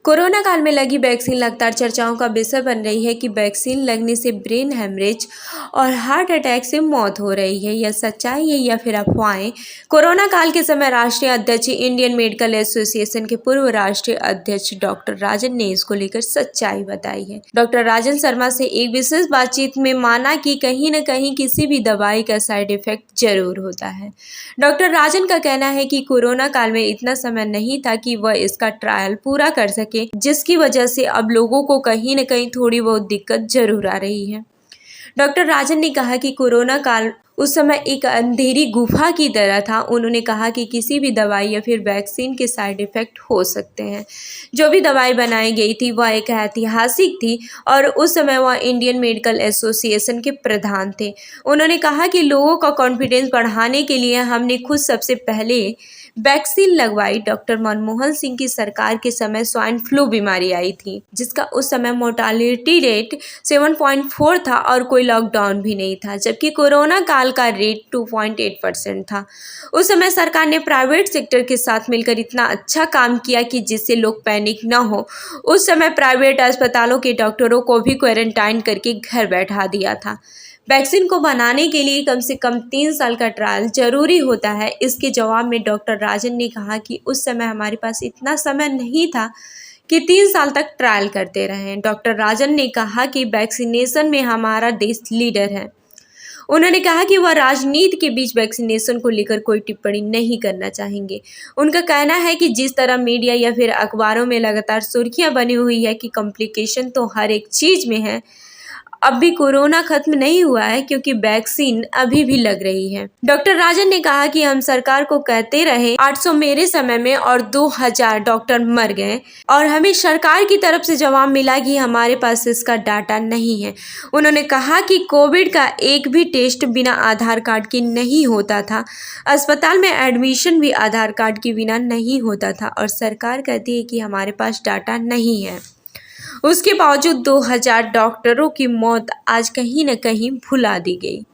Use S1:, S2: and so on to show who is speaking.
S1: Corona काल में लगी वैक्सीन लगातार चर्चाओं का विषय बन रही है कि वैक्सीन लगने से ब्रेन हेमरेज और हार्ट अटैक से मौत हो रही है। यह सच्चाई है या फिर अफवाहें? कोरोना काल के समय राष्ट्रीय अध्यक्ष इंडियन मेडिकल एसोसिएशन के पूर्व राष्ट्रीय अध्यक्ष डॉक्टर राजन ने इसको लेकर सच्चाई बताई है। डॉक्टर राजन शर्मा से एक विशेष बातचीत में माना कि कहीं न कहीं किसी भी दवाई का साइड इफेक्ट जरूर होता है। डॉक्टर राजन का कहना है कि कोरोना काल में इतना समय नहीं था कि वह इसका ट्रायल पूरा कर सके, जिसकी वजह से अब लोगों को कहीं न कहीं थोड़ी बहुत दिक्कत जरूर आ रही है। डॉक्टर राजन ने कहा कि कोरोना काल उस समय एक अंधेरी गुफा की तरह था। उन्होंने कहा कि किसी भी दवाई या फिर वैक्सीन के साइड इफ़ेक्ट हो सकते हैं। जो भी दवाई बनाई गई थी वह एक ऐतिहासिक थी और उस समय वह इंडियन मेडिकल एसोसिएशन के प्रधान थे। उन्होंने कहा कि लोगों का कॉन्फिडेंस बढ़ाने के लिए हमने खुद सबसे पहले वैक्सीन लगवाई। डॉक्टर मनमोहन सिंह की सरकार के समय स्वाइन फ्लू बीमारी आई थी, जिसका उस समय मोर्टालिटी रेट 7.4 था और कोई लॉकडाउन भी नहीं था, जबकि कोरोना काल का रेट 2.8% था। उस समय सरकार ने प्राइवेट सेक्टर के साथ मिलकर इतना अच्छा काम किया कि जिससे लोग पैनिक न हो। उस समय प्राइवेट अस्पतालों के डॉक्टरों को भी क्वारंटाइन करके घर बैठा दिया था। वैक्सीन को बनाने के लिए कम से कम 3 साल का ट्रायल जरूरी होता है। इसके जवाब में डॉक्टर राजन ने कहा कि उस समय हमारे पास इतना समय नहीं था कि 3 साल तक ट्रायल करते रहें। डॉक्टर राजन ने कहा कि वैक्सीनेशन में हमारा देश लीडर है। उन्होंने कहा कि वह राजनीति के बीच वैक्सीनेशन को लेकर कोई टिप्पणी नहीं करना चाहेंगे। उनका कहना है कि जिस तरह मीडिया या फिर अखबारों में लगातार सुर्खियां बनी हुई है कि कॉम्प्लिकेशन तो हर एक चीज़ में है, अब भी कोरोना खत्म नहीं हुआ है क्योंकि वैक्सीन अभी भी लग रही है। डॉक्टर राजन ने कहा कि हम सरकार को कहते रहे 800 मेरे समय में और 2000 डॉक्टर मर गए और हमें सरकार की तरफ से जवाब मिला कि हमारे पास इसका डाटा नहीं है। उन्होंने कहा कि कोविड का एक भी टेस्ट बिना आधार कार्ड के नहीं होता था। अस्पताल में एडमिशन भी आधार कार्ड के बिना नहीं होता था और सरकार कहती है कि हमारे पास डाटा नहीं है। उसके बावजूद 2000 डॉक्टरों की मौत आज कहीं न कहीं भुला दी गई।